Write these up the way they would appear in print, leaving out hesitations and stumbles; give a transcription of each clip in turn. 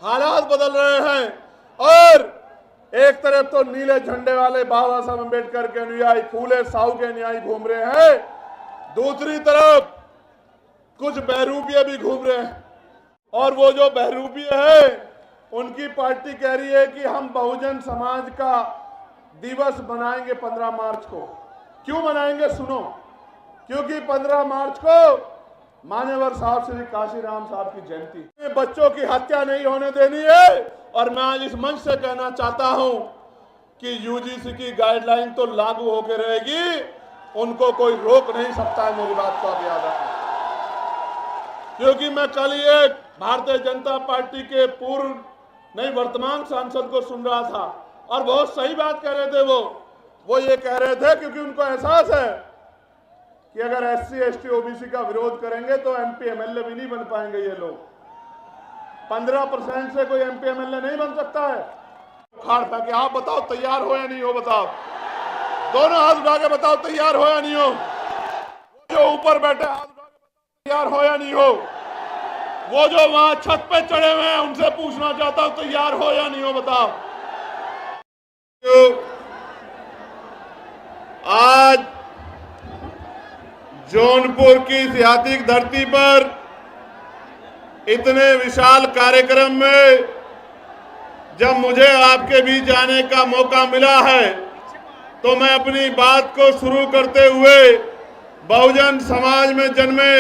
हालात बदल रहे हैं और एक तरफ तो नीले झंडे वाले बाबा साहब अम्बेडकर के अनुयायी, फूले साहू के अनुयायी घूम रहे हैं, दूसरी तरफ कुछ बहरूपिये भी घूम रहे हैं। और वो जो बहरूपिये हैं उनकी पार्टी कह रही है कि हम बहुजन समाज का दिवस मनाएंगे 15 मार्च को। क्यों मनाएंगे सुनो, क्योंकि 15 मार्च को मान्यवर साहब श्री काशीराम साहब की जयंती। बच्चों की हत्या नहीं होने देनी है और मैं आज इस मंच से कहना चाहता हूं कि यूजीसी की गाइडलाइन तो लागू होकर रहेगी, उनको कोई रोक नहीं सकता है। मेरी बात को आप याद रखना, क्योंकि मैं कल ये भारतीय जनता पार्टी के पूर्व नहीं वर्तमान सांसद को सुन रहा था और बहुत सही बात कह रहे थे। वो ये कह रहे थे क्योंकि उनको एहसास है कि अगर SC ST OBC का विरोध करेंगे तो MP MLA भी नहीं बन पाएंगे ये लोग। 15% से कोई MP MLA नहीं बन सकता है। उखाड़ फेंके। आप बताओ तैयार हो या नहीं हो, बताओ, दोनों हाथ उठा के बताओ तैयार हो या नहीं हो। जो ऊपर बैठे हाथ उठा के तैयार हो या नहीं हो, वो जो वहां छत पे चढ़े हुए हैं उनसे पूछना चाहता हूं तैयार हो या नहीं हो, बताओ। आज जौनपुर की ऐतिहासिक धरती पर इतने विशाल कार्यक्रम में जब मुझे आपके बीच आने का मौका मिला है तो मैं अपनी बात को शुरू करते हुए बहुजन समाज में जन्मे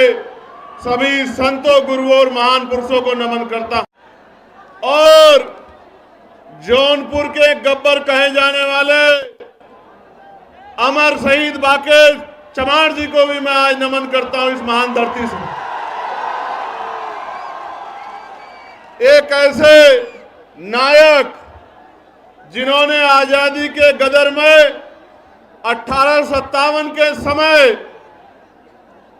सभी संतों, गुरुओं और महान पुरुषों को नमन करता हूं और जौनपुर के गब्बर कहे जाने वाले अमर शहीद बाके चमार जी को भी मैं आज नमन करता हूं इस महान धरती से। एक ऐसे नायक जिन्होंने आजादी के गदर में 1857 के समय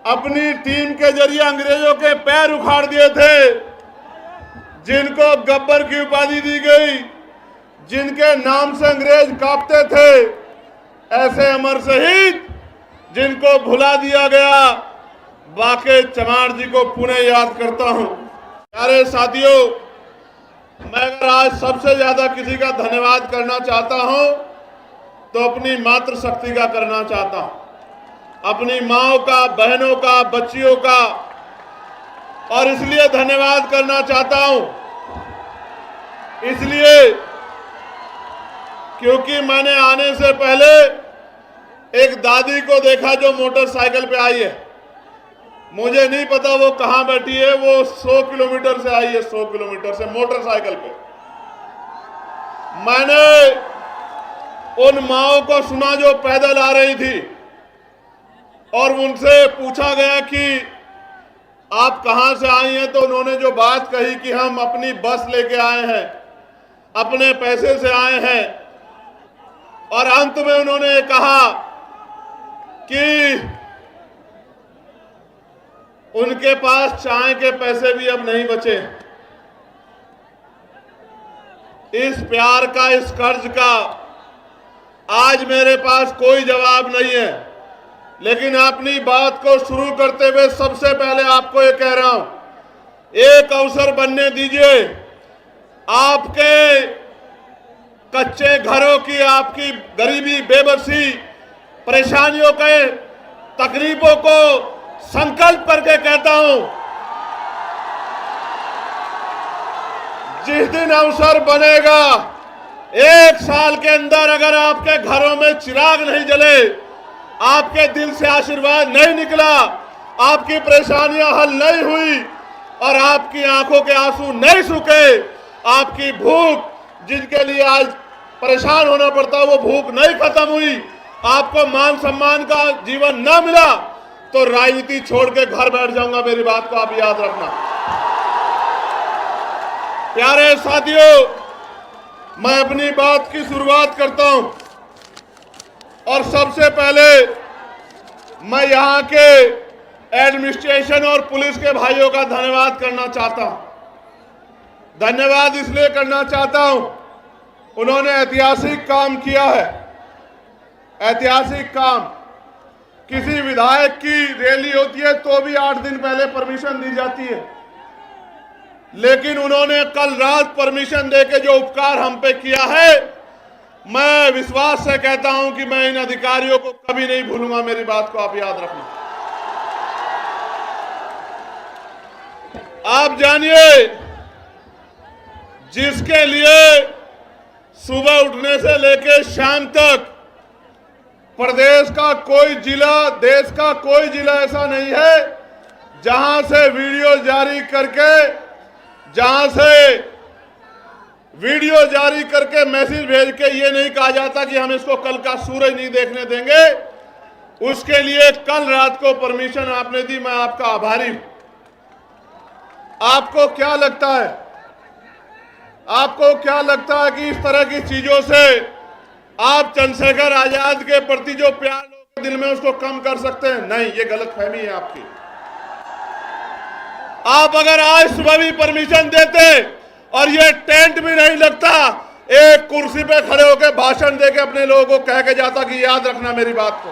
अपनी टीम के जरिए अंग्रेजों के पैर उखाड़ दिए थे, जिनको गब्बर की उपाधि दी गई, जिनके नाम से अंग्रेज कांपते थे, ऐसे अमर शहीद जिनको भुला दिया गया, बाके चमार जी को पुनः याद करता हूं। प्यारे साथियों, मैं अगर आज सबसे ज्यादा किसी का धन्यवाद करना चाहता हूं तो अपनी मातृशक्ति का करना चाहता हूं, अपनी माओं का, बहनों का, बच्चियों का। और इसलिए धन्यवाद करना चाहता हूं, इसलिए क्योंकि मैंने आने से पहले एक दादी को देखा जो मोटरसाइकिल पे आई है। मुझे नहीं पता वो कहां बैठी है, वो 100 किलोमीटर से आई है, 100 किलोमीटर से मोटरसाइकिल पे। मैंने उन माओं को सुना जो पैदल आ रही थी और उनसे पूछा गया कि आप कहां से आई हैं, तो उन्होंने जो बात कही कि हम अपनी बस लेके आए हैं, अपने पैसे से आए हैं, और अंत में उन्होंने कहा कि उनके पास चाय के पैसे भी अब नहीं बचे। इस प्यार का, इस कर्ज का आज मेरे पास कोई जवाब नहीं है, लेकिन अपनी बात को शुरू करते हुए सबसे पहले आपको ये कह रहा हूं, एक अवसर बनने दीजिए। आपके कच्चे घरों की, आपकी गरीबी, बेबसी, परेशानियों के, तकलीफों को संकल्प करके कहता हूं, जिस दिन अवसर बनेगा, 1 साल के अंदर अगर आपके घरों में चिराग नहीं जले, आपके दिल से आशीर्वाद नहीं निकला, आपकी परेशानियां हल नहीं हुई और आपकी आंखों के आंसू नहीं सूखे, आपकी भूख, जिनके लिए आज परेशान होना पड़ता, वो भूख नहीं खत्म हुई, आपको मान सम्मान का जीवन न मिला, तो राजनीति छोड़ के घर बैठ जाऊंगा। मेरी बात को आप याद रखना। प्यारे साथियों, मैं अपनी बात की शुरुआत करता हूं और सबसे पहले मैं यहां के एडमिनिस्ट्रेशन और पुलिस के भाइयों का धन्यवाद करना चाहता हूं। धन्यवाद इसलिए करना चाहता हूं, उन्होंने ऐतिहासिक काम किया है। ऐतिहासिक काम, किसी विधायक की रैली होती है तो भी 8 दिन पहले परमिशन दी जाती है, लेकिन उन्होंने कल रात परमिशन देके जो उपकार हम पे किया है, मैं विश्वास से कहता हूं कि मैं इन अधिकारियों को कभी नहीं भूलूंगा। मेरी बात को आप याद रखना। आप जानिए, जिसके लिए सुबह उठने से लेकर शाम तक प्रदेश का कोई जिला, देश का कोई जिला ऐसा नहीं है जहां से वीडियो जारी करके मैसेज भेज के ये नहीं कहा जाता कि हम इसको कल का सूरज नहीं देखने देंगे। उसके लिए कल रात को परमिशन आपने दी, मैं आपका आभारी हूं। आपको क्या लगता है कि इस तरह की चीजों से आप चंद्रशेखर आजाद के प्रति जो प्यार लोगों के दिल में उसको कम कर सकते हैं? नहीं, ये गलतफहमी है आपकी। आप अगर आज सुबह भी परमिशन देते और ये टेंट भी नहीं लगता, एक कुर्सी पे खड़े होकर भाषण देके अपने लोगों को कह के जाता कि याद रखना मेरी बात को।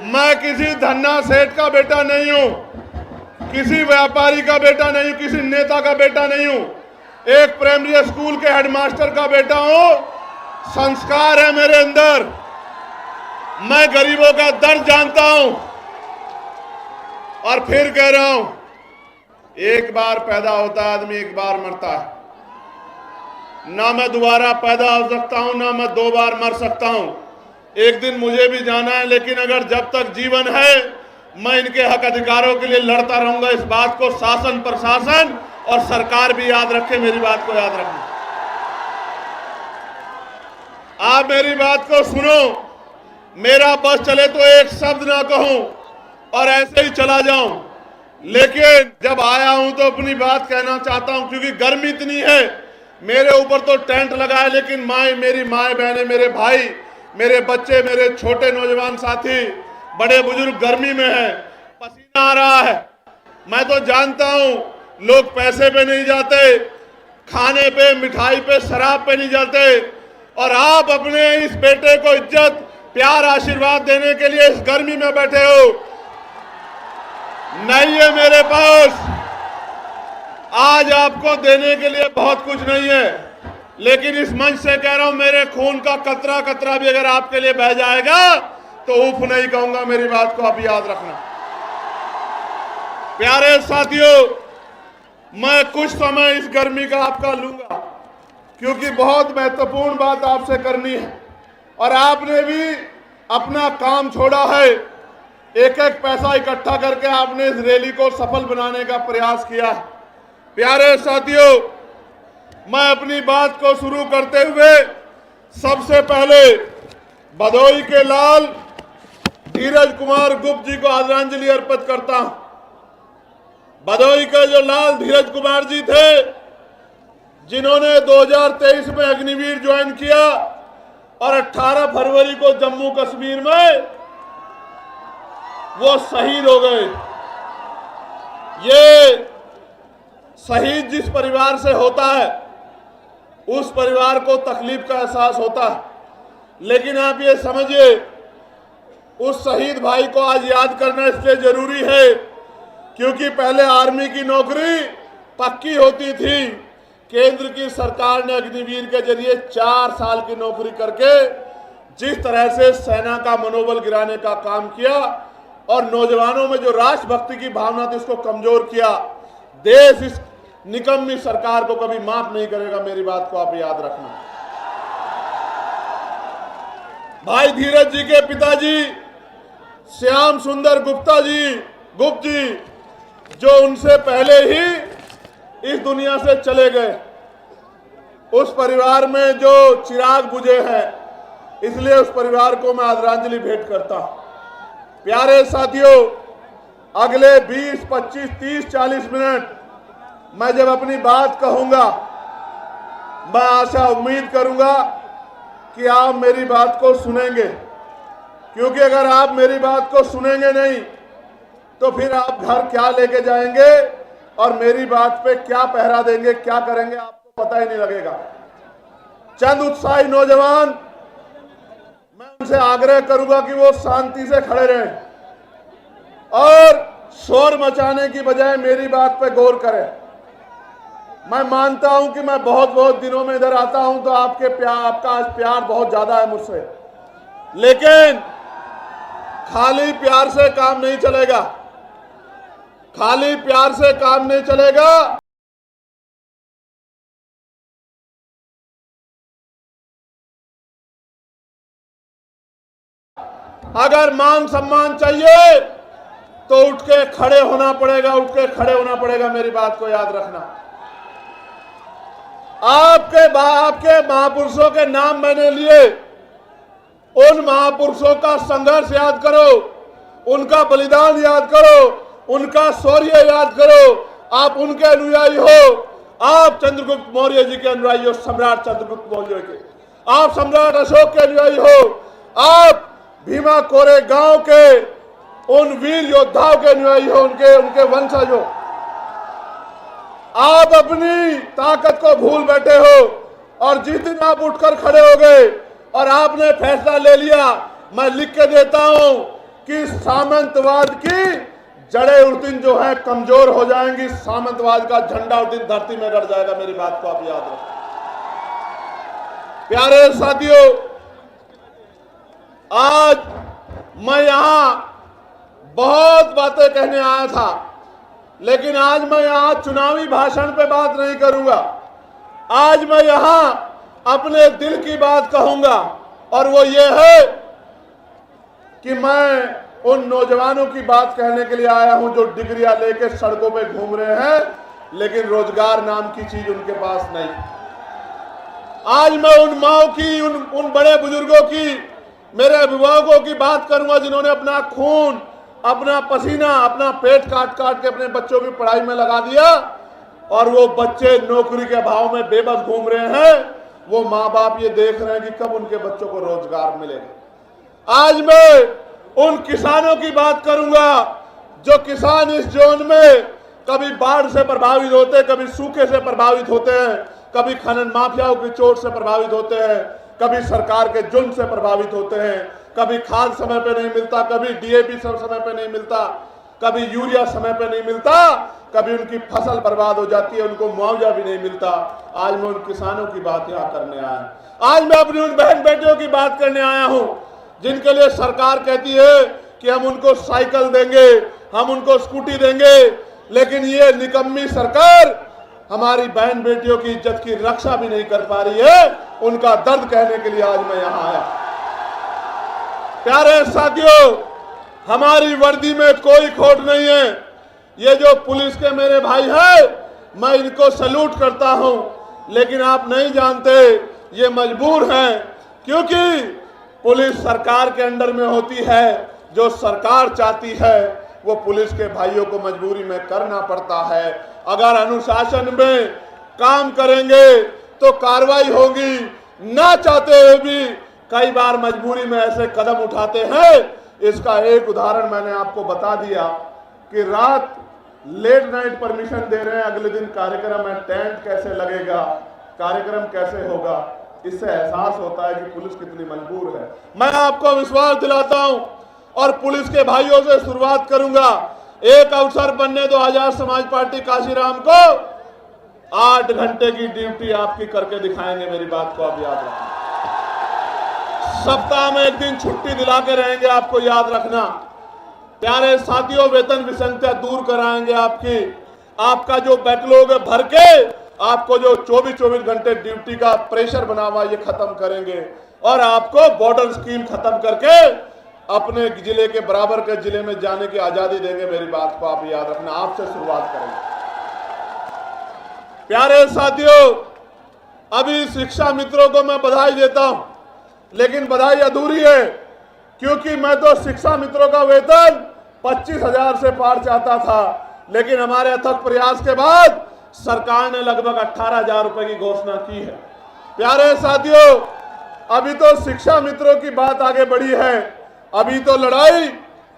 मैं किसी धन्ना सेठ का बेटा नहीं हूं, किसी व्यापारी का बेटा नहीं हूं, किसी नेता का बेटा नहीं हूं, एक प्राइमरी स्कूल के हेडमास्टर का बेटा हूं। संस्कार है मेरे अंदर, मैं गरीबों का दर्द जानता हूं। और फिर कह रहा हूं, एक बार पैदा होता है आदमी, एक बार मरता है। ना मैं दोबारा पैदा हो सकता हूं, ना मैं 2 बार मर सकता हूं। एक दिन मुझे भी जाना है, लेकिन अगर जब तक जीवन है मैं इनके हक अधिकारों के लिए लड़ता रहूंगा। इस बात को शासन, प्रशासन और सरकार भी याद रखे। मेरी बात को याद रखना। आप मेरी बात को सुनो। मेरा बस चले तो एक शब्द ना कहूं और ऐसे ही चला जाऊं, लेकिन जब आया हूं तो अपनी बात कहना चाहता हूं, क्योंकि गर्मी इतनी है। मेरे ऊपर तो टेंट लगा है, लेकिन मेरी माए बहनें, मेरे भाई, मेरे बच्चे, मेरे छोटे नौजवान साथी, बड़े बुजुर्ग गर्मी में हैं, पसीना आ रहा है। मैं तो जानता हूं लोग पैसे पे नहीं जाते, खाने पे, मिठाई पे, शराब पे नहीं जाते, और आप अपने इस बेटे को इज्जत, प्यार, आशीर्वाद देने के लिए इस गर्मी में बैठे हो। नहीं है मेरे पास आज आपको देने के लिए बहुत कुछ नहीं है, लेकिन इस मंच से कह रहा हूं, मेरे खून का कतरा कतरा भी अगर आपके लिए बह जाएगा तो उफ नहीं कहूंगा। मेरी बात को आप याद रखना। प्यारे साथियों, मैं कुछ समय इस गर्मी का आपका लूंगा, क्योंकि बहुत महत्वपूर्ण बात आपसे करनी है, और आपने भी अपना काम छोड़ा है। एक एक पैसा इकट्ठा करके आपने इस रैली को सफल बनाने का प्रयास किया। प्यारे साथियों, मैं अपनी बात को शुरू करते हुए सबसे पहले भदोही के लाल धीरज कुमार गुप्त जी को आदरांजलि अर्पित करता हूं। भदोही के जो लाल धीरज कुमार जी थे, जिन्होंने 2023 में अग्निवीर ज्वाइन किया और 18 फरवरी को जम्मू कश्मीर में वो शहीद हो गए। ये शहीद जिस परिवार से होता है, उस परिवार को तकलीफ का एहसास होता है, लेकिन आप ये समझिए, उस शहीद भाई को आज याद करना इसलिए जरूरी है क्योंकि पहले आर्मी की नौकरी पक्की होती थी। केंद्र की सरकार ने अग्निवीर के जरिए 4 साल की नौकरी करके जिस तरह से सेना का मनोबल गिराने का काम किया और नौजवानों में जो राष्ट्रभक्ति की भावना थी उसको कमजोर किया, देश इस निकम्मी सरकार को कभी माफ नहीं करेगा। मेरी बात को आप याद रखना। भाई धीरज जी के पिताजी श्याम सुंदर गुप्त जी, जो उनसे पहले ही इस दुनिया से चले गए, उस परिवार में जो चिराग बुझे हैं, इसलिए उस परिवार को मैं आदरांजलि भेंट करता हूं। प्यारे साथियों, अगले 20, 25, 30, 40 मिनट मैं जब अपनी बात कहूंगा, मैं आशा उम्मीद करूंगा कि आप मेरी बात को सुनेंगे, क्योंकि अगर आप मेरी बात को सुनेंगे नहीं तो फिर आप घर क्या लेके जाएंगे और मेरी बात पे क्या पहरा देंगे, क्या करेंगे, आपको पता ही नहीं लगेगा। चंद उत्साही नौजवान, मैं उनसे आग्रह करूंगा कि वो शांति से खड़े रहें और शोर मचाने की बजाय मेरी बात पे गौर करें। मैं मानता हूं कि मैं बहुत दिनों में इधर आता हूं तो आपका आज प्यार बहुत ज्यादा है मुझसे, लेकिन खाली प्यार से काम नहीं चलेगा। खाली प्यार से काम नहीं चलेगा। अगर मान सम्मान चाहिए तो उठ के खड़े होना पड़ेगा, उठ के खड़े होना पड़ेगा। मेरी बात को याद रखना। आपके महापुरुषों के नाम मैंने लिए। उन महापुरुषों का संघर्ष याद करो, उनका बलिदान याद करो, उनका शौर्य याद करो। आप उनके अनुयायी हो। आप चंद्रगुप्त मौर्य जी के अनुयायी हो, सम्राट चंद्रगुप्त मौर्य के। आप सम्राट अशोक के अनुयायी हो। आप भीमा कोरे गांव के उन वीर योद्धाओं के अनुयायी हो, उनके वंशज हो। आप अपनी ताकत को भूल बैठे हो और जिस दिन आप उठकर खड़े हो गए और आपने फैसला ले लिया, मैं लिख के देता हूं कि सामंतवाद की जड़ें उस दिन जो है कमजोर हो जाएंगी। सामंतवाद का झंडा उस दिन धरती में गड़ जाएगा। मेरी बात को आप याद रखें। प्यारे साथियों, आज मैं यहां बहुत बातें कहने आया था, लेकिन आज मैं यहां चुनावी भाषण पे बात नहीं करूंगा। आज मैं यहां अपने दिल की बात कहूंगा, और वो ये है कि मैं उन नौजवानों की बात कहने के लिए आया हूं जो डिग्रियां लेके सड़कों पे घूम रहे हैं, लेकिन रोजगार नाम की चीज उनके पास नहीं। आज मैं उन माओ की, उन बड़े बुजुर्गों की, मेरे अभिभावकों की बात करूंगा जिन्होंने अपना खून, अपना पसीना, अपना पेट काट काट के अपने बच्चों की पढ़ाई में लगा दिया, और वो बच्चे नौकरी के अभाव में बेबस घूम रहे हैं। वो माँ बाप ये देख रहे हैं कि कब उनके बच्चों को रोजगार मिलेगा। आज मैं उन किसानों की बात करूंगा जो किसान इस जोन में कभी बाढ़ से प्रभावित होते हैं, कभी सूखे से प्रभावित होते हैं, कभी खनन माफियाओं की चोट से प्रभावित होते हैं, कभी सरकार के जुल्म से प्रभावित होते हैं, कभी खाद समय पे नहीं मिलता, कभी डीएपी समय पे नहीं मिलता, कभी यूरिया समय पे नहीं मिलता, कभी उनकी फसल बर्बाद हो जाती है, उनको मुआवजा भी नहीं मिलता। आज मैं उन किसानों की बात यहाँ करने आया। आज मैं अपनी उन बहन बेटियों की बात करने आया हूँ जिनके लिए सरकार कहती है कि हम उनको साइकिल देंगे, हम उनको स्कूटी देंगे, लेकिन ये निकम्मी सरकार हमारी बहन बेटियों की इज्जत की रक्षा भी नहीं कर पा रही है। उनका दर्द कहने के लिए आज मैं यहाँ आया। प्यारे साथियों, हमारी वर्दी में कोई खोट नहीं है। ये जो पुलिस के मेरे भाई हैं, मैं इनको सैल्यूट करता हूं, लेकिन आप नहीं जानते ये मजबूर हैं, क्योंकि पुलिस सरकार के अंडर में होती है। जो सरकार चाहती है वो पुलिस के भाइयों को मजबूरी में करना पड़ता है। अगर अनुशासन में काम करेंगे तो कार्रवाई होगी, ना चाहते हुए भी कई बार मजबूरी में ऐसे कदम उठाते हैं। इसका एक उदाहरण मैंने आपको बता दिया कि रात लेट नाइट परमिशन दे रहे हैं, अगले दिन कार्यक्रम है, टेंट कैसे लगेगा, कार्यक्रम कैसे होगा। इससे एहसास होता है कि पुलिस कितनी मजबूर है। मैं आपको विश्वास दिलाता हूं और पुलिस के भाइयों से शुरुआत करूंगा। एक अवसर बनने दो आजाद समाज पार्टी काशीराम को 8 घंटे की ड्यूटी आपकी करके दिखाएंगे। मेरी बात को आप याद रखना। सप्ताह में एक दिन छुट्टी दिला के रहेंगे, आपको याद रखना। प्यारे साथियों, वेतन विसंगतियां दूर कराएंगे आपकी। आपका जो बैकलॉग है भर के, आपको जो 24 घंटे ड्यूटी का प्रेशर बना हुआ ये खत्म करेंगे, और आपको बॉर्डर स्कीम खत्म करके अपने जिले के बराबर के जिले में जाने की आजादी देंगे। मेरी बात को आप याद रखना। आपसे शुरुआत करेंगे। प्यारे साथियों, अभी शिक्षा मित्रों को मैं बधाई देता हूं, लेकिन बधाई अधूरी है, क्योंकि मैं तो शिक्षा मित्रों का वेतन 25,000 से पार चाहता था, लेकिन हमारे अथक प्रयास के बाद सरकार ने लगभग 18,000 रुपए की घोषणा की है। प्यारे साथियों, अभी तो शिक्षा मित्रों की बात आगे बढ़ी है। अभी तो लड़ाई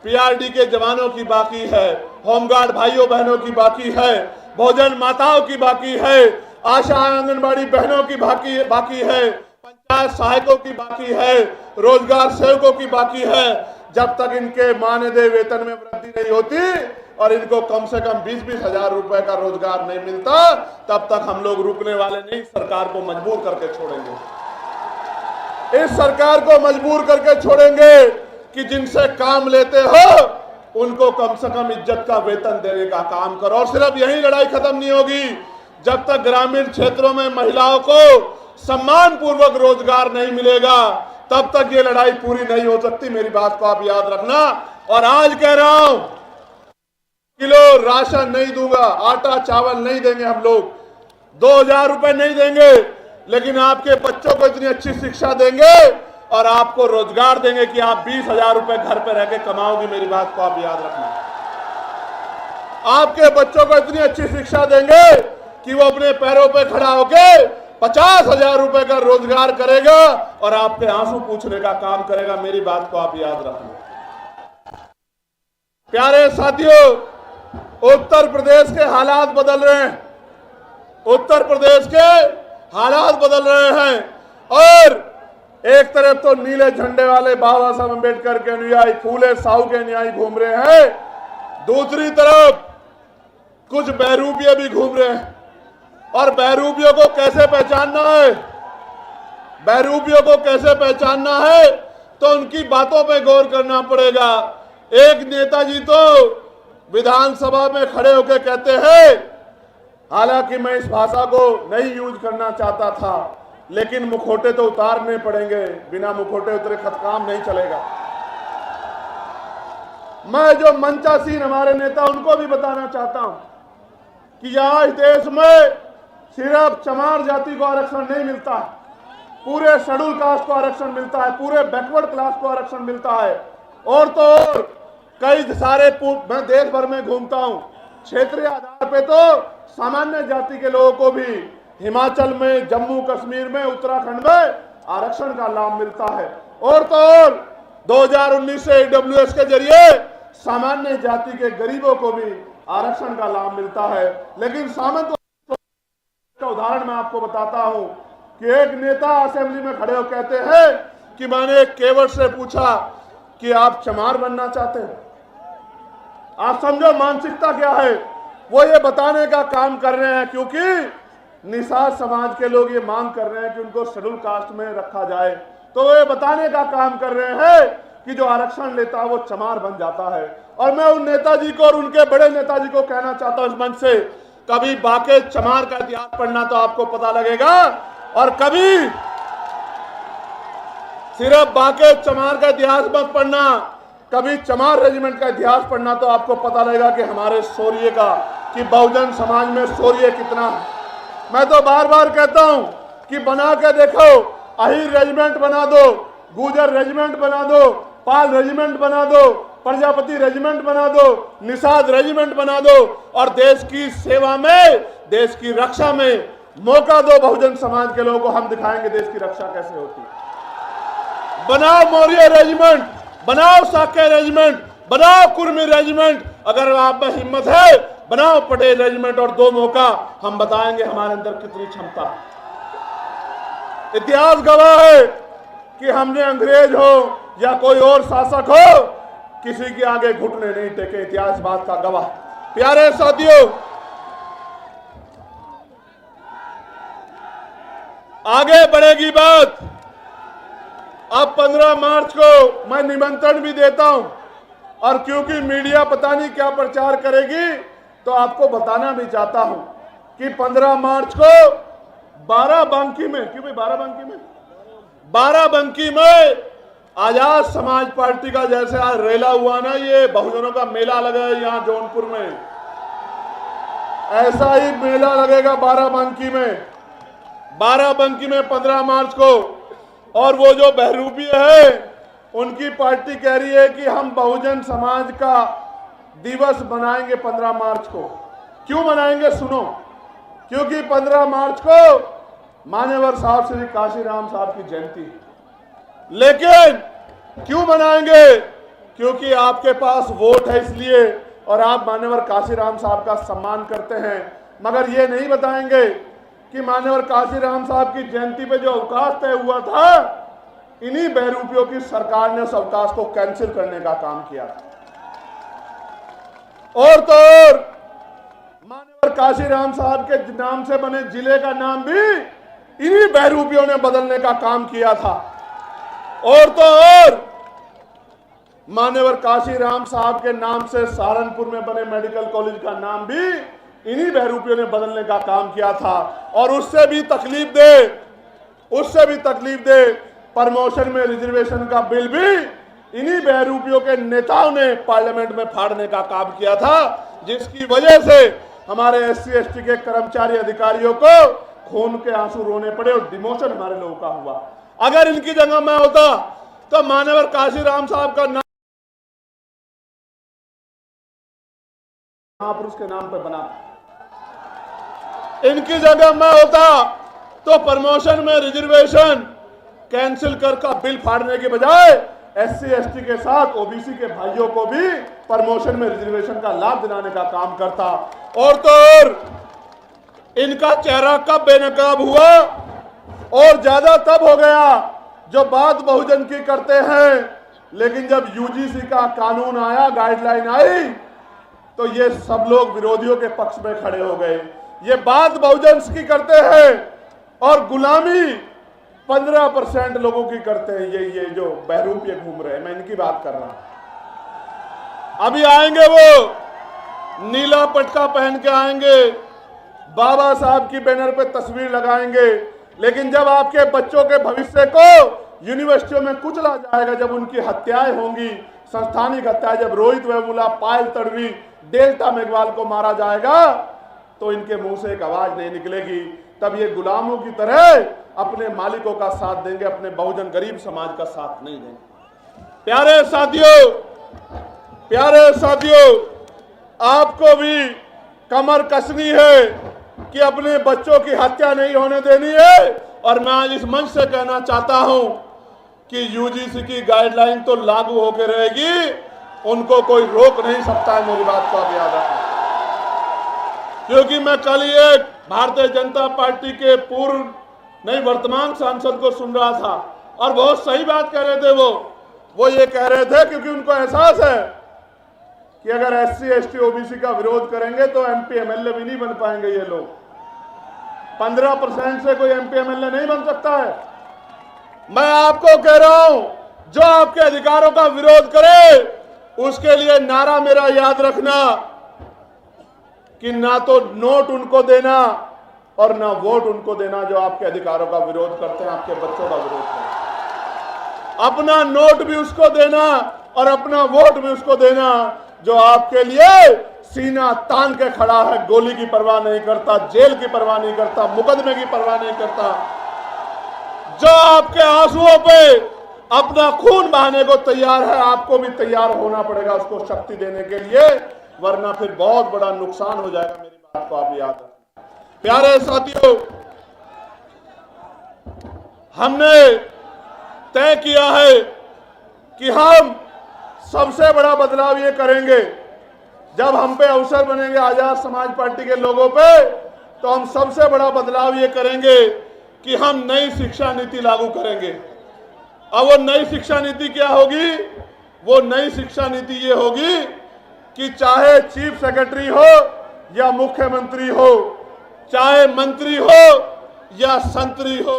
पीआरडी के जवानों की बाकी है, होमगार्ड भाइयों बहनों की बाकी है, भोजन माताओं की बाकी है, आशा आंगनबाड़ी बहनों की बाकी है, पंचायत सहायकों की बाकी है, रोजगार सेवकों की बाकी है। जब तक इनके मानदेय वेतन में वृद्धि नहीं होती और इनको कम से कम 20-20 हजार रुपए का रोजगार नहीं मिलता, तब तक हम लोग रुकने वाले नहीं, सरकार को मजबूर करके छोड़ेंगे। इस सरकार को मजबूर करके छोड़ेंगे कि जिनसे काम लेते हो उनको कम से कम इज्जत का वेतन देने का काम करो। और सिर्फ यही लड़ाई खत्म नहीं होगी, जब तक ग्रामीण क्षेत्रों में महिलाओं को सम्मान पूर्वक रोजगार नहीं मिलेगा तब तक ये लड़ाई पूरी नहीं हो सकती। मेरी बात को आप याद रखना। और आज कह रहा हूं, किलो राशन नहीं दूंगा, आटा चावल नहीं देंगे हम लोग, 2000 रुपए नहीं देंगे, लेकिन आपके बच्चों को इतनी अच्छी शिक्षा देंगे और आपको रोजगार देंगे कि आप 20,000 रुपए घर पे रह के कमाओगे। मेरी बात को आप याद रखना। आपके बच्चों को इतनी अच्छी शिक्षा देंगे कि वो अपने पैरों पे खड़ा होके 50,000 रुपए का रोजगार करेगा और आपके आंसू पूछने का काम करेगा। मेरी बात को आप याद रखना। प्यारे साथियों, उत्तर प्रदेश के हालात बदल रहे हैं, उत्तर प्रदेश के हालात बदल रहे हैं। और एक तरफ तो नीले झंडे वाले बाबा साहब अम्बेडकर के अनुयायी, फूले साहू के अनुयायी घूम रहे हैं, दूसरी तरफ कुछ बहरूपिये भी घूम रहे हैं। और बहरूपियों को कैसे पहचानना है, बहरूपियों को कैसे पहचानना है, तो उनकी बातों पे गौर करना पड़ेगा। एक नेताजी तो विधानसभा में खड़े होकर कहते हैं, हालांकि मैं इस भाषा को नहीं यूज करना चाहता था, लेकिन मुखौटे तो उतारने पड़ेंगे, बिना मुखौटे उतरे काम नहीं चलेगा। मैं जो मंचासीन हमारे नेता उनको भी बताना चाहता हूं कि यहां इस देश में सिर्फ चमार जाति को आरक्षण नहीं मिलता, पूरे शेड्यूल कास्ट को आरक्षण मिलता है, पूरे बैकवर्ड क्लास को आरक्षण मिलता है। और तो और कई सारे, मैं देश भर में घूमता हूं, क्षेत्रीय आधार पे तो सामान्य जाति के लोगों को भी हिमाचल में, जम्मू कश्मीर में, उत्तराखंड में आरक्षण का लाभ मिलता है। और तो और 2019 से ईडब्ल्यूएस के जरिए सामान्य जाति के गरीबों को भी आरक्षण का लाभ मिलता है। लेकिन सामंत का उदाहरण मैं आपको बताता हूं कि एक नेता असेंबली में खड़े होकर कहते हैं कि मैंने एक केवट से पूछा कि आप चमार बनना चाहते हैं। आप समझो मानसिकता क्या है, वो ये बताने का काम कर रहे हैं, क्योंकि निषाद समाज के लोग ये मांग कर रहे हैं कि उनको शेड्यूल कास्ट में रखा जाए, तो वो ये बताने का काम कर रहे हैं कि जो आरक्षण लेता है वो चमार बन जाता है। और मैं उन नेताजी को और उनके बड़े नेताजी को कहना चाहता हूं इस मंच से, कभी बाके चमार का इतिहास पढ़ना तो आपको पता लगेगा, और कभी सिर्फ बाके चमार का इतिहास मत पढ़ना, कभी चमार रेजिमेंट का इतिहास पढ़ना तो आपको पता लगेगा कि हमारे शौर्य का, कि बहुजन समाज में शौर्य कितना है। मैं तो बार बार कहता हूं कि बना के देखो, अहीर रेजिमेंट बना दो, गुजर रेजिमेंट बना दो, पाल रेजिमेंट बना दो, प्रजापति रेजिमेंट बना दो, निषाद रेजिमेंट बना दो, और देश की सेवा में, देश की रक्षा में मौका दो बहुजन समाज के लोगों को। हम दिखाएंगे देश की रक्षा कैसे होती है। बनाओ मौर्य रेजिमेंट, बनाओ साके रेजिमेंट, बनाओ कुर्मी रेजिमेंट, अगर आप में हिम्मत है बनाओ पटेल रेजिमेंट, और दो मौका, हम बताएंगे हमारे अंदर कितनी क्षमता। इतिहास गवाह है कि हमने अंग्रेज हो या कोई और शासक हो, किसी के आगे घुटने नहीं टेके, इतिहास बात का गवाह। प्यारे साथियों, आगे बढ़ेगी बात। अब 15 मार्च को मैं निमंत्रण भी देता हूं, और क्योंकि मीडिया पता नहीं क्या प्रचार करेगी, तो आपको बताना भी चाहता हूं कि 15 मार्च को बाराबंकी में, क्यों भाई बाराबंकी में, बाराबंकी में आजाद समाज पार्टी का जैसे आज रेला हुआ ना, ये बहुजनों का मेला लगा है यहां जौनपुर में, ऐसा ही मेला लगेगा बाराबंकी में, बाराबंकी में 15 मार्च को। और वो जो बहरूपिये है उनकी पार्टी कह रही है कि हम बहुजन समाज का दिवस मनाएंगे 15 मार्च को। क्यों मनाएंगे सुनो, क्योंकि 15 मार्च को मान्यवर साहब श्री काशीराम साहब की जयंती है। लेकिन क्यों मनाएंगे, क्योंकि आपके पास वोट है इसलिए, और आप मान्यवर काशीराम साहब का सम्मान करते हैं। मगर ये नहीं बताएंगे कि मान्यवर काशीराम साहब की जयंती पे जो अवकाश तय हुआ था, इन्हीं बहरूपियों की सरकार ने उस अवकाश को कैंसिल करने का काम किया था। और तो और मान्यवर काशीराम साहब के नाम से बने जिले का नाम भी इन्हीं बहरूपियों ने बदलने का काम किया था। और तो और मान्यवर काशीराम साहब के नाम से सहारनपुर में बने मेडिकल कॉलेज का नाम भी इन्हीं बहरूपियों ने बदलने का काम किया था। और उससे भी तकलीफ दे प्रमोशन में रिजर्वेशन का बिल भी इन्हीं बहरूपियों के नेताओं ने पार्लियामेंट में फाड़ने का काम किया था, जिसकी वजह से हमारे SC ST के कर्मचारी अधिकारियों को खून के आंसू रोने पड़े और डिमोशन हमारे लोगों का हुआ। अगर इनकी जगह मैं होता तो मान्यवर काशीराम साहब का नाम महापुरुष के नाम पर बना। इनकी जगह मैं होता तो प्रमोशन में रिजर्वेशन कैंसिल कर का बिल फाड़ने के बजाय SC ST के साथ OBC के भाइयों को भी प्रमोशन में रिजर्वेशन का लाभ दिलाने का काम करता। और तो और इनका चेहरा कब बेनकाब हुआ और ज्यादा तब हो गया जो बात बहुजन की करते हैं, लेकिन जब UGC का कानून आया, गाइडलाइन आई, तो ये सब लोग विरोधियों के पक्ष में खड़े हो गए। ये बात बहुजन की करते हैं और गुलामी 15% लोगों की करते हैं। ये जो बहरूपिये घूम रहे हैं, मैं इनकी बात कर रहा हूं। अभी आएंगे वो नीला पटका पहन के आएंगे, बाबा साहब की बैनर पे तस्वीर लगाएंगे, लेकिन जब आपके बच्चों के भविष्य को यूनिवर्सिटियों में कुचला जाएगा, जब उनकी हत्याएं होंगी, संस्थानिक हत्याएं, जब रोहित वेमुला, पायल तड़वी, डेल्टा मेघवाल को मारा जाएगा, तो इनके मुंह से एक आवाज नहीं निकलेगी। तब ये गुलामों की तरह अपने मालिकों का साथ देंगे, अपने बहुजन गरीब समाज का साथ नहीं देंगे। प्यारे साथियों, आपको भी कमर कसनी है कि अपने बच्चों की हत्या नहीं होने देनी है। और मैं आज इस मंच से कहना चाहता हूं कि UGC की गाइडलाइन तो लागू होकर रहेगी, उनको कोई रोक नहीं सकता है। मेरी बात को आप याद रखें, क्योंकि मैं कल एक भारतीय जनता पार्टी के वर्तमान सांसद को सुन रहा था और बहुत सही बात कह रहे थे। वो ये कह रहे थे क्योंकि उनको एहसास है कि अगर SC ST OBC का विरोध करेंगे तो MP MLA भी नहीं बन पाएंगे। ये लोग 15% से कोई MP MLA नहीं बन सकता है। मैं आपको कह रहा हूं, जो आपके अधिकारों का विरोध करे उसके लिए नारा मेरा याद रखना कि ना तो नोट उनको देना और ना वोट उनको देना जो आपके अधिकारों का विरोध करते हैं, आपके बच्चों का विरोध करते हैं। अपना नोट भी उसको देना और अपना वोट भी उसको देना जो आपके लिए सीना तान के खड़ा है, गोली की परवाह नहीं करता, जेल की परवाह नहीं करता, मुकदमे की परवाह नहीं करता, जो आपके आंसुओं पे अपना खून बहाने को तैयार है। आपको भी तैयार होना पड़ेगा उसको शक्ति देने के लिए, वरना फिर बहुत बड़ा नुकसान हो जाएगा। मेरी बात को आप याद रखें। प्यारे साथियों, हमने तय किया है कि हम सबसे बड़ा बदलाव ये करेंगे, जब हम पे अवसर बनेंगे आजाद समाज पार्टी के लोगों पे, तो हम सबसे बड़ा बदलाव ये करेंगे कि हम नई शिक्षा नीति लागू करेंगे। अब वो नई शिक्षा नीति क्या होगी? वो नई शिक्षा नीति ये होगी कि चाहे चीफ सेक्रेटरी हो या मुख्यमंत्री हो, चाहे मंत्री हो या संतरी हो,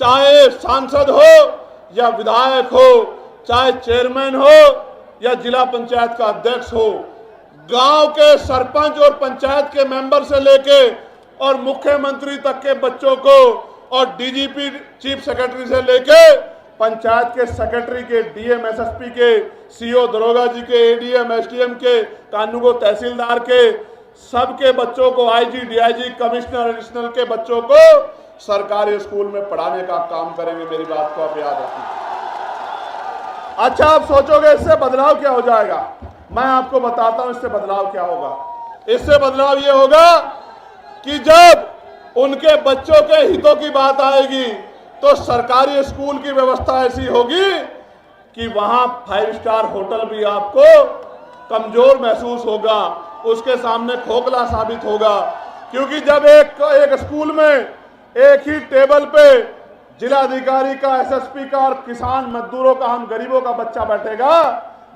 चाहे सांसद हो या विधायक हो, चाहे चेयरमैन हो या जिला पंचायत का अध्यक्ष हो, गांव के सरपंच और पंचायत के मेंबर से लेके और मुख्यमंत्री तक के बच्चों को, और DGP चीफ सेक्रेटरी से लेके पंचायत के सेक्रेटरी के, DM SSP के, CO दरोगा जी के, ADM SDM के, कानूनगो तहसीलदार के, सबके बच्चों को, IG DIG कमिश्नर एडिशनल के बच्चों को सरकारी स्कूल में पढ़ाने का काम करेंगे। मेरी बात को आप याद रखिए। अच्छा, आप सोचोगे इससे बदलाव क्या हो जाएगा? मैं आपको बताता हूं इससे बदलाव क्या होगा। इससे बदलाव ये होगा कि जब उनके बच्चों के हितों की बात आएगी तो सरकारी स्कूल की व्यवस्था ऐसी होगी कि वहां 5 स्टार होटल भी आपको कमजोर महसूस होगा, उसके सामने खोखला साबित होगा। क्योंकि जब एक स्कूल में एक ही टेबल पे जिलाधिकारी का, SSP का और किसान मजदूरों का, हम गरीबों का बच्चा बैठेगा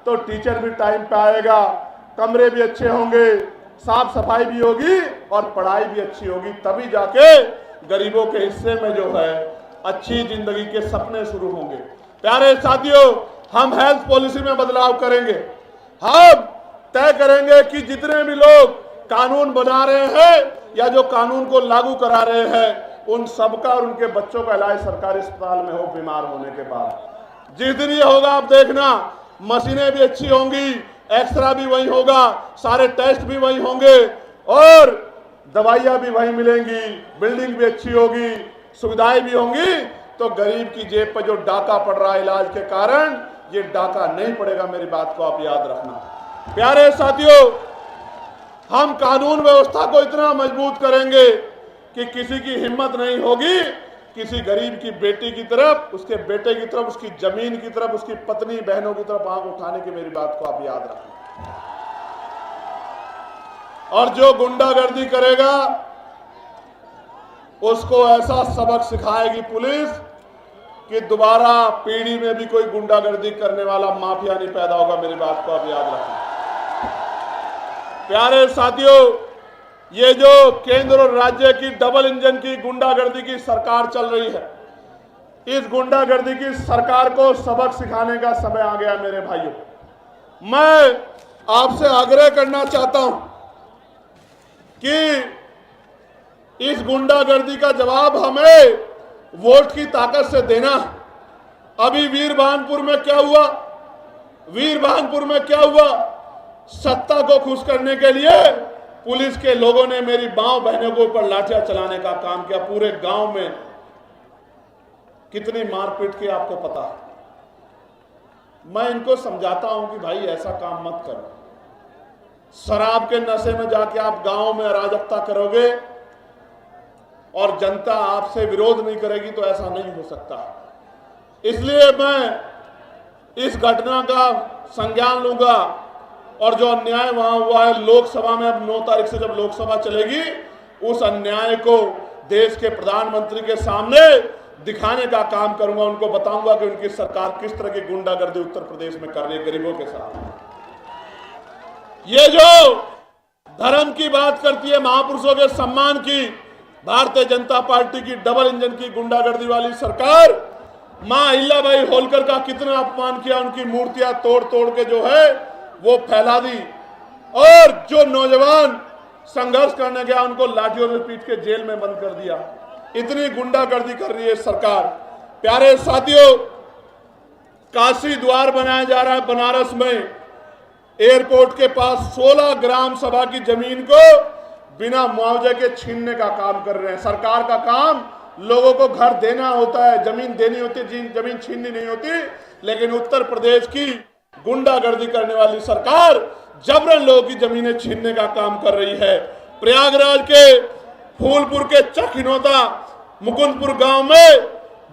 तो टीचर भी टाइम पे आएगा, कमरे भी अच्छे होंगे, साफ सफाई भी होगी और पढ़ाई भी अच्छी होगी, तभी जाके गरीबों के हिस्से में जो है अच्छी जिंदगी के सपने शुरू होंगे। प्यारे साथियों, हम हेल्थ पॉलिसी में बदलाव करेंगे। हम तय करेंगे कि जितने भी लोग कानून बना रहे हैं या जो कानून को लागू करा रहे हैं, उन सबका और उनके बच्चों का इलाज सरकारी अस्पताल में हो बीमार होने के बाद। जिस दिन ये होगा आप देखना, मशीनें भी अच्छी होंगी, एक्सरा भी वही होगा, सारे टेस्ट भी वही होंगे और दवाइयां भी वही मिलेंगी, बिल्डिंग भी अच्छी होगी, सुविधाएं भी होंगी। तो गरीब की जेब पर जो डाका पड़ रहा है इलाज के कारण, ये डाका नहीं पड़ेगा। मेरी बात को आप याद रखना। प्यारे साथियों, हम कानून व्यवस्था को इतना मजबूत करेंगे कि किसी की हिम्मत नहीं होगी किसी गरीब की बेटी की तरफ, उसके बेटे की तरफ, उसकी जमीन की तरफ, उसकी पत्नी बहनों की तरफ आंख उठाने की। मेरी बात को आप याद रखना। और जो गुंडागर्दी करेगा उसको ऐसा सबक सिखाएगी पुलिस कि दोबारा पीढ़ी में भी कोई गुंडागर्दी करने वाला माफिया नहीं पैदा होगा। मेरी बात को आप याद रखना। प्यारे साथियों, ये जो केंद्र और राज्य की डबल इंजन की गुंडागर्दी की सरकार चल रही है, इस गुंडागर्दी की सरकार को सबक सिखाने का समय आ गया। मेरे भाइयों, मैं आपसे आग्रह करना चाहता हूं कि इस गुंडागर्दी का जवाब हमें वोट की ताकत से देना। अभी वीरभानपुर में क्या हुआ? वीरभानपुर में क्या हुआ? सत्ता को खुश करने के लिए पुलिस के लोगों ने मेरी मां बहनों के ऊपर लाठियां चलाने का काम किया। पूरे गांव में कितनी मारपीट की आपको पता है। मैं इनको समझाता हूं कि भाई ऐसा काम मत करो। शराब के नशे में जाके आप गांव में अराजकता करोगे और जनता आपसे विरोध नहीं करेगी तो ऐसा नहीं हो सकता। इसलिए मैं इस घटना का संज्ञान लूंगा और जो अन्याय वहां हुआ है लोकसभा में, अब 9 तारीख से जब लोकसभा चलेगी, उस अन्याय को देश के प्रधानमंत्री के सामने दिखाने का काम करूंगा। उनको बताऊंगा कि उनकी सरकार किस तरह की गुंडागर्दी उत्तर प्रदेश में कर रही है गरीबों के साथ। ये जो धर्म की बात करती है, महापुरुषों के सम्मान की, भारतीय जनता पार्टी की डबल इंजन की गुंडागर्दी वाली सरकार मां अहिल्याबाई होलकर का कितना अपमान किया। उनकी मूर्तियां तोड़ तोड़ के जो है वो फैला दी और जो नौजवान संघर्ष करने गया उनको लाठियों में पीट के जेल में बंद कर दिया। इतनी गुंडागर्दी कर रही है सरकार। प्यारे साथियों, काशी द्वार बनाया जा रहा है बनारस में। एयरपोर्ट के पास 16 ग्राम सभा की जमीन को बिना मुआवजे के छीनने का काम कर रहे हैं। सरकार का काम लोगों को घर देना होता है, जमीन देनी होती है, जमीन छीननी नहीं होती। लेकिन उत्तर प्रदेश की गुंडागर्दी करने वाली सरकार जबरन लोगों की जमीनें छीनने का काम कर रही है। प्रयागराज के फूलपुर के चकिनोता मुकुंदपुर गांव में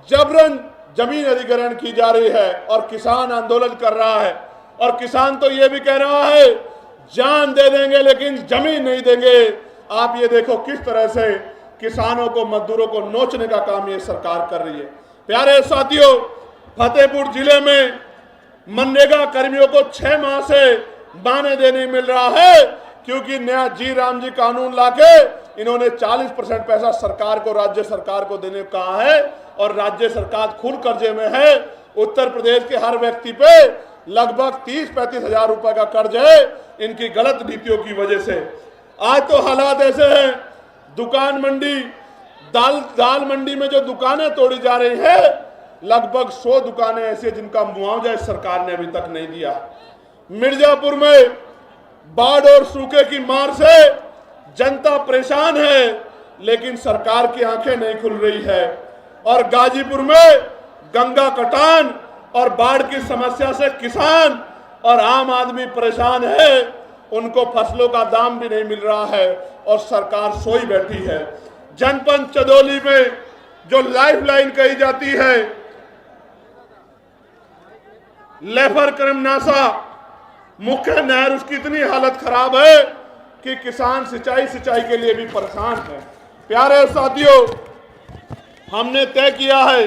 जबरन जमीन अधिग्रहण की जा रही है और किसान आंदोलन कर रहा है। और किसान तो ये भी कह रहा है जान दे देंगे लेकिन जमीन नहीं देंगे। आप ये देखो किस तरह से किसानों को, मजदूरों को नोचने का काम ये सरकार कर रही है। प्यारे साथियों, फतेहपुर जिले में मनरेगा कर्मियों को 6 माह से मानदेय नहीं मिल रहा है क्योंकि नया जी राम जी कानून लाके इन्होंने 40% पैसा सरकार को, राज्य सरकार को देने को कहा है और राज्य सरकार खुद कर्जे में है। उत्तर प्रदेश के हर व्यक्ति पे लगभग 30-35 हजार रुपए का कर्ज है इनकी गलत नीतियों की वजह से। आज तो हालात ऐसे हैं, दुकान मंडी, दाल मंडी में जो दुकानें तोड़ी जा रही है, लगभग 100 दुकानें ऐसी जिनका मुआवजा इस सरकार ने अभी तक नहीं दिया। मिर्जापुर में बाढ़ और सूखे की मार से जनता परेशान है लेकिन सरकार की आंखें नहीं खुल रही है। और गाजीपुर में गंगा कटान और बाढ़ की समस्या से किसान और आम आदमी परेशान है, उनको फसलों का दाम भी नहीं मिल रहा है और सरकार सोई बैठी है। जनपद चंदौली में जो लाइफलाइन कही जाती है, लेफर करमनासा मुख्य नहर, उसकी इतनी हालत खराब है कि किसान सिंचाई के लिए भी परेशान है। प्यारे साथियों, हमने तय किया है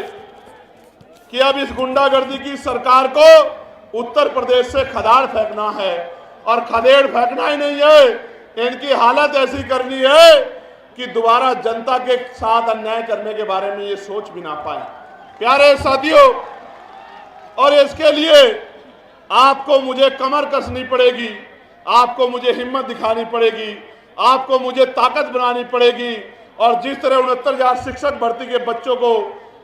कि अब इस गुंडागर्दी की सरकार को उत्तर प्रदेश से खदाड़ फेंकना है और खदेड़ फेंकना ही नहीं है, इनकी हालत ऐसी करनी है कि दोबारा जनता के साथ अन्याय करने के बारे में ये सोच भी ना पाए। प्यारे साथियों, और इसके लिए आपको मुझे कमर कसनी पड़ेगी, आपको मुझे हिम्मत दिखानी पड़ेगी, आपको मुझे ताकत बनानी पड़ेगी। और जिस तरह 69,000 शिक्षक भर्ती के बच्चों को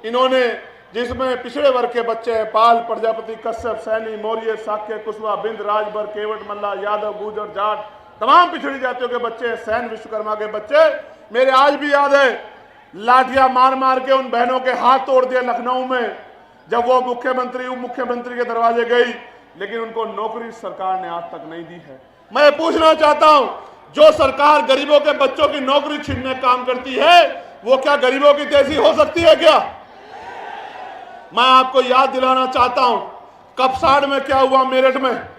इन्होंने, जिसमें पिछड़े वर्ग के बच्चे हैं, पाल, प्रजापति, कश्यप, सैनी, मौर्य, शाक्य, कुशवाहा, बिंद, राजभर, केवट, मल्ला, यादव, गुर्जर, जाट, तमाम पिछड़ी जातियों के बच्चे, सैन, विश्वकर्मा के बच्चे, मेरे आज भी याद है लाठियां मार मार के उन बहनों के हाथ तोड़ दिए लखनऊ में, जब वो मुख्यमंत्री, उप मुख्यमंत्री के दरवाजे गई, लेकिन उनको नौकरी सरकार ने आज तक नहीं दी है। मैं पूछना चाहता हूं, जो सरकार गरीबों के बच्चों की नौकरी छीनने का काम करती है, वो क्या गरीबों की तेजी हो सकती है क्या? मैं आपको याद दिलाना चाहता हूं, कपसाड़ में क्या हुआ, मेरठ में